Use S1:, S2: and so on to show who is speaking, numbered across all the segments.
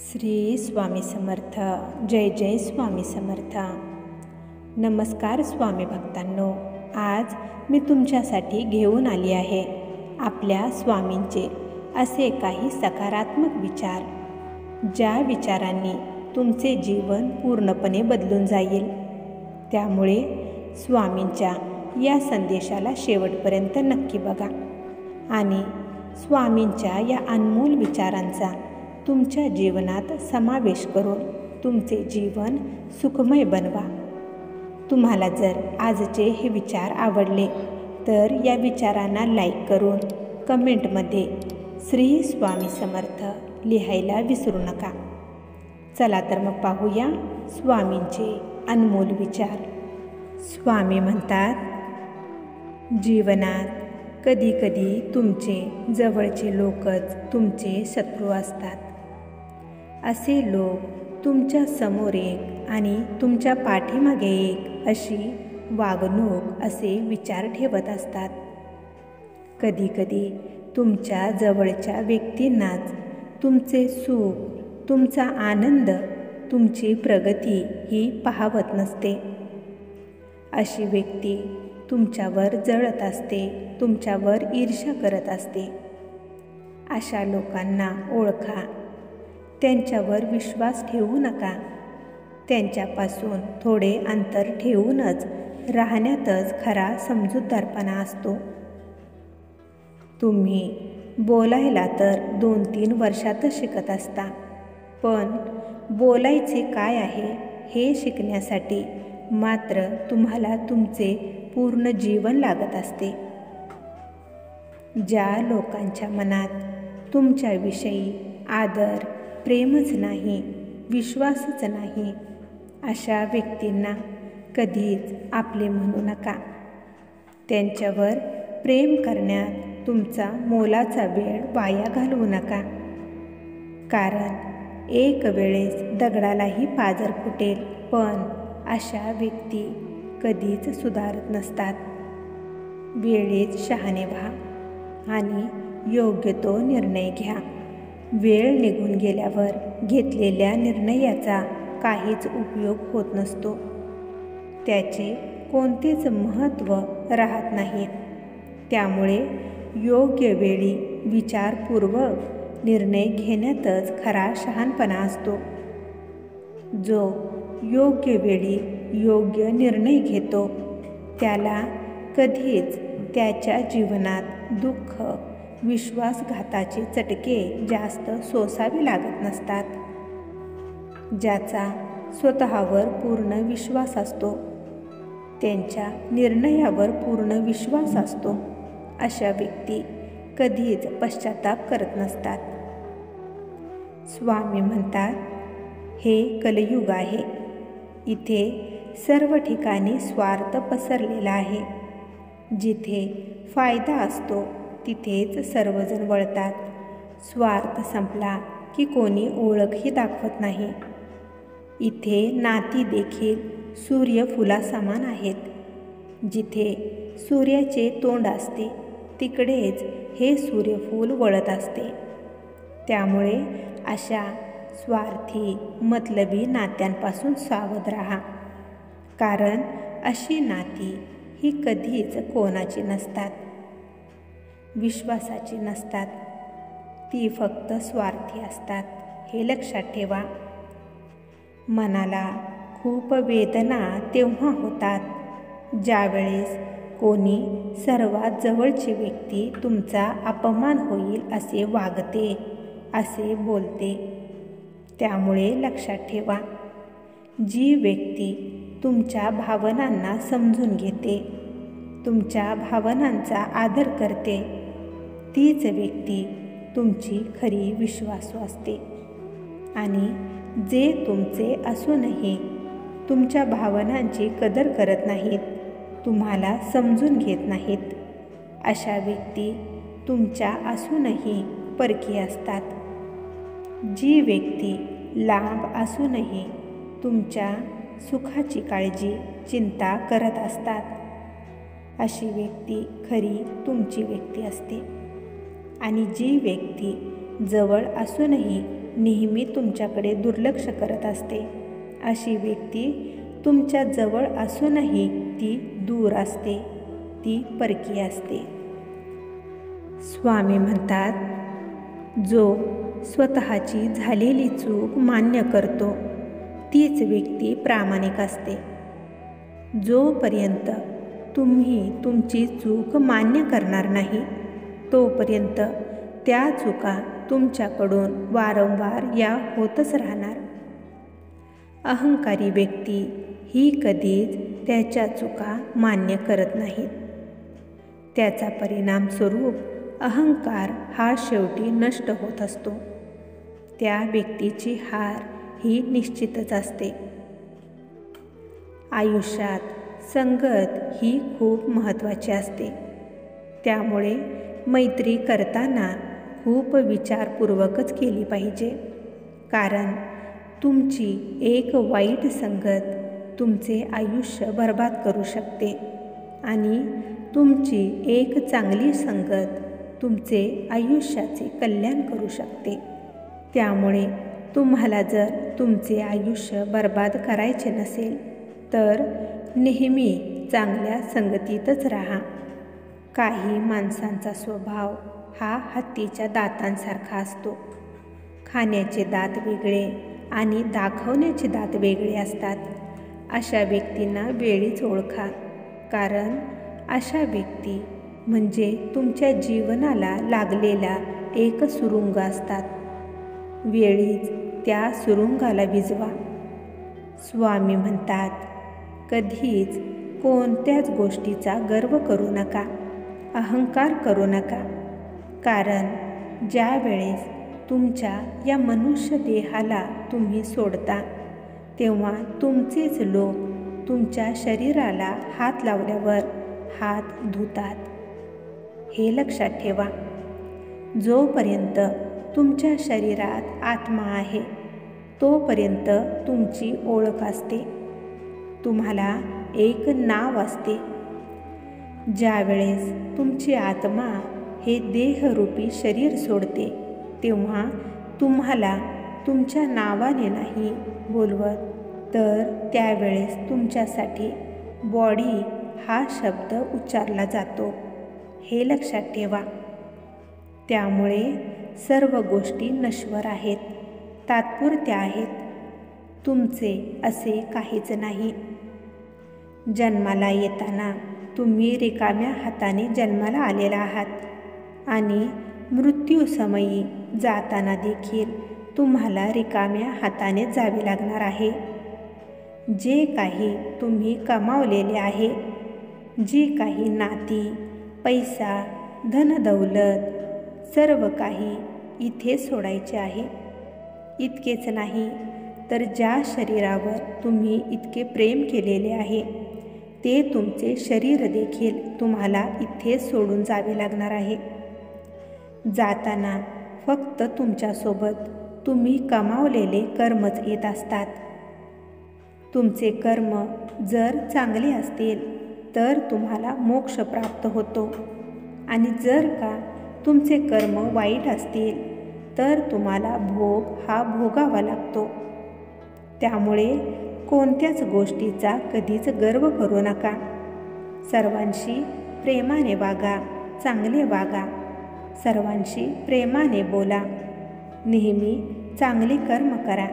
S1: श्री स्वामी समर्थ. जय जय स्वामी समर्थ. नमस्कार स्वामी भक्तांनो. आज मी तुमच्यासाठी घेऊन आली आहे आपल्या स्वामींचे असे काही सकारात्मक विचार, ज्या विचारांनी तुमचे जीवन पूर्णपणे बदलून जाईल. त्यामुळे स्वामींच्या या संदेशाला शेवटपर्यंत नक्की बघा आणि स्वामींच्या या अनमोल विचारांचा तुमच्या जीवनात समावेश करून तुमचे जीवन सुखमय बनवा. तुम्हाला जर आजचे हे विचार आवडले तर या विचारांना लाईक करून कमेंटमध्ये श्री स्वामी समर्थ लिहायला विसरू नका. चला तर मग पाहूया स्वामींचे अनमोल विचार. स्वामी म्हणतात, जीवनात कधीकधी तुमचे जवळचे लोकच तुमचे शत्रू असतात. असे लोक तुमच्या समोर एक आणि तुमच्या पाठीमागे एक अशी वागणूक, असे विचार ठेवत असतात. कधीकधी तुमच्या जवळच्या व्यक्तींनाच तुमचे सुख, तुमचा आनंद, तुमची प्रगती ही पाहवत नसते. अशी व्यक्ती तुमच्यावर जळत असते, तुमच्यावर ईर्ष्या करत असते. अशा लोकांना ओळखा, त्यांच्यावर विश्वास ठेवू नका. त्यांच्यापासून थोडे अंतर ठेवूनच राहण्यातच खरा समजूतदारपणा असतो. तुम्ही बोलायला तर 2-3 वर्षातच शिकत असता, पण बोलायचे काय आहे हे शिकण्यासाठी मात्र तुम्हाला तुमचे पूर्ण जीवन लागत असते. ज्या लोकांच्या मनात तुमच्याविषयी आदर, प्रेमच नाही, विश्वासच नाही, अशा व्यक्तींना कधीच आपले म्हणू नका. त्यांच्यावर प्रेम करण्यात तुमचा मोलाचा वेळ वाया घालवू नका. कारण एक वेळेस दगडालाही पाझर फुटेल, पण अशा व्यक्ती कधीच सुधारत नसतात. वेळेत शहाणे व्हा आणि योग्य तो निर्णय घ्या. वेळ निघून गेल्यावर घेतलेल्या निर्णयाचा काहीच उपयोग होत नसतो. त्याचे कोणतेच महत्त्व राहत नाही. त्यामुळे योग्य वेळी विचारपूर्वक निर्णय घेण्यातच खरा शहाणपणा असतो. जो योग्य वेळी योग्य निर्णय घेतो त्याला कधीच त्याच्या जीवनात दुःख, विश्वासघाताचे चटके जास्त सोसावे लागत नसतात. ज्याचा स्वतःवर पूर्ण विश्वास असतो, त्यांच्या निर्णयावर पूर्ण विश्वास असतो, अशा व्यक्ती कधीच पश्चाताप करत नसतात. स्वामी म्हणतात, हे कलियुग आहे. इथे सर्व ठिकाणी स्वार्थ पसरलेला आहे. जिथे फायदा असतो तिथेच सर्वजण वळतात. स्वार्थ संपला की कोणी ओळखही दाखवत नाही. इथे नाती देखील सूर्यफुलासमान आहेत. जिथे सूर्याचे तोंड असते तिकडेच हे सूर्यफूल वळत असते. त्यामुळे अशा स्वार्थी, मतलबी नात्यांपासून सावध राहा. कारण अशी नाती ही कधीच कोणाची नसतात, विश्वासाची नसतात. ती फक्त स्वार्थी असतात, हे लक्षात ठेवा. मनाला खूप वेदना तेव्हा होतात ज्यावेळेस कोणी सर्वात जवळची व्यक्ती तुमचा अपमान होईल असे वागते, असे बोलते. त्यामुळे लक्षात ठेवा, जी व्यक्ती तुमच्या भावनांना समजून घेते, तुमच्या भावनांचा आदर करते, तीच व्यक्ती तुमची खरी विश्वासू असते. आणि जे तुमचे असूनही तुमच्या भावनांची कदर करत नाहीत, तुम्हाला समजून घेत नाहीत, अशा व्यक्ती तुमच्या असूनही परकी असतात. जी व्यक्ती लांब असूनही तुमच्या सुखाची काळजी, चिंता करत असतात, अशी व्यक्ती खरी तुमची व्यक्ती असते. आणि जी व्यक्ती जवळ असूनही नेहमी तुमच्याकडे दुर्लक्ष करत असते. अशी व्यक्ती तुमच्या जवळ असूनही ती दूर असते, ती परकी असते. स्वामी म्हणतात, जो स्वतःची झालेली चूक मान्य करतो तीच व्यक्ती प्रामाणिक असते. जोपर्यंत तुम्ही तुमची चूक मान्य करणार नाही तोपर्यंत त्या चुका तुमच्याकडून वारंवार या होतच राहणार. अहंकारी व्यक्ती ही कधीच त्याच्या चुका मान्य करत नाहीत. त्याचा परिणाम स्वरूप अहंकार हा शेवटी नष्ट होत असतो. त्या व्यक्तीची हार ही निश्चितच असते. आयुष्यात संगत ही खूप महत्त्वाची असते. त्यामुळे मैत्री करताना खूप विचारपूर्वकच केली पाहिजे. कारण तुमची एक वाईट संगत तुमचे आयुष्य बर्बाद करू शकते आणि तुमची एक चांगली संगत तुमचे आयुष्याचे कल्याण करू शकते. त्यामुळे तुम्हाला जर तुमचे आयुष्य बर्बाद करायचे नसेल तर नेहमी चांगल्या संगतीतच राहा. काही माणसांचा स्वभाव हा हत्तीच्या दातांसारखा असतो. खाण्याचे दात वेगळे आणि दाखवण्याचे दात वेगळे असतात. अशा व्यक्तींना वेळीच ओळखा, कारण अशा व्यक्ती म्हणजे तुमच्या जीवनाला लागलेला एक सुरुंग असतात. वेळीच त्या सुरुंगाला विझवा. स्वामी म्हणतात, कधीच कोणत्याच गोष्टीचा गर्व करू नका, अहंकार करू नका. कारण ज्या वेळेस तुमच्या या मनुष्य देहाला तुम्ही सोडता तेव्हा तुमचेच लोक तुमच्या शरीराला हात लावल्यावर हात धुतात. हे लक्षात ठेवा. जोपर्यंत तुमच्या शरीरात आत्मा आहे तोपर्यंत तुमची ओळख असते, तुम्हाला एक नाव असते. ज्या वेळेस तुमची आत्मा हे देहरूपी शरीर सोडते तेव्हा तुम्हाला तुमच्या नावाने नाही बोलवत, तर त्यावेळेस तुमच्यासाठी बॉडी हा शब्द उच्चारला जातो. हे लक्षात ठेवा. त्यामुळे सर्व गोष्टी नश्वर आहेत, तात्पुरत्या आहेत. तुमचे असे काहीच नाही. जन्माला येताना तुम्ही रिकाम्या हाताने जन्माला आलेला आहात आणि मृत्यूसमयी जाताना देखील तुम्हाला रिकाम्या हाताने जावे लागणार आहे. जे काही तुम्ही कमावलेले आहे, जी काही नाती, पैसा, धनदौलत सर्व काही इथे सोडायचे आहे. इतकेच नाही तर ज्या शरीरावर तुम्ही इतके प्रेम केलेले आहे ते तुमचे शरीर देखील तुम्हाला इथे सोडून जावे लागणार आहे. जाताना फक्त तुमच्यासोबत तुम्ही कमावलेले कर्मच येत असतात. तुमचे कर्म जर चांगले असतील तर तुम्हाला मोक्ष प्राप्त होतो आणि जर का तुमचे कर्म वाईट असतील तर तुम्हाला भोग हा भोगावा लागतो. त्यामुळे कोणत्याच गोष्टीचा कधीच गर्व करू नका. सर्वांशी प्रेमाने वागा, चांगले वागा, सर्वांशी प्रेमाने बोला, नेहमी चांगले कर्म करा.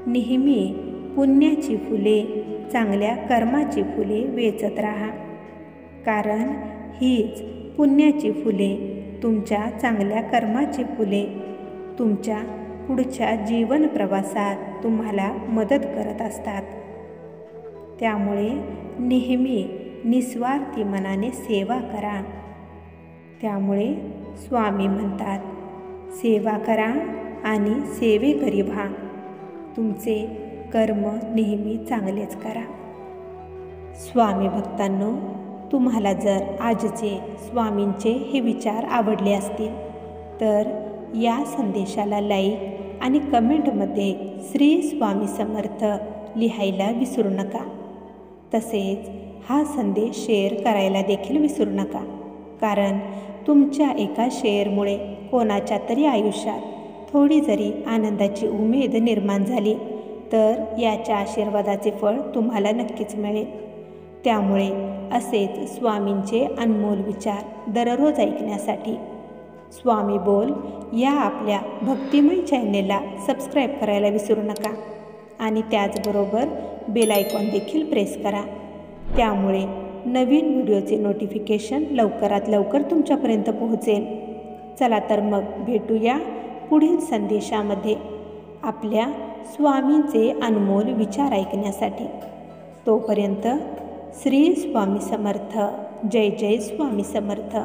S1: नेहमी पुण्याची फुले, चांगल्या कर्माची फुले वेचत राहा. कारण हीच पुण्याची फुले, तुमच्या चांगल्या कर्माची फुले तुमच्या पुढच्या जीवन प्रवासात तुम्हाला मदत करत असतात. त्यामुळे नेहमी निस्वार्थी मनाने सेवा करा. त्यामुळे स्वामी म्हणतात, सेवा करा आणि सेवेकरी व्हा. तुमचे कर्म नेहमी चांगलेच करा. स्वामी भक्तांनो, तुम्हाला जर आजचे स्वामींचे हे विचार आवडले असतील तर या संदेशाला लाईक आणि कमेंटमध्ये श्री स्वामी समर्थ लिहायला विसरू नका. तसेच हा संदेश शेअर करायला देखील विसरू नका. कारण तुमच्या एका शेअरमुळे कोणाच्या तरी आयुष्यात थोडी जरी आनंदाची उमेद निर्माण झाली तर याच्या आशीर्वादाचे फळ तुम्हाला नक्कीच मिळेल. त्यामुळे असेच स्वामींचे अनमोल विचार दररोज ऐकण्यासाठी स्वामी बोल या आपल्या भक्तिमय चॅनेलला सबस्क्राईब करायला विसरू नका आणि त्याचबरोबर बेल आयकॉन देखील प्रेस करा. त्यामुळे नवीन व्हिडिओचे नोटिफिकेशन लवकरात लवकर तुमच्यापर्यंत पोहोचेल. चला तर मग भेटूया पुढील संदेशामध्ये आपल्या स्वामींचे अनमोल विचार ऐकण्यासाठी. तोपर्यंत श्री स्वामी समर्थ. जय जय स्वामी समर्थ.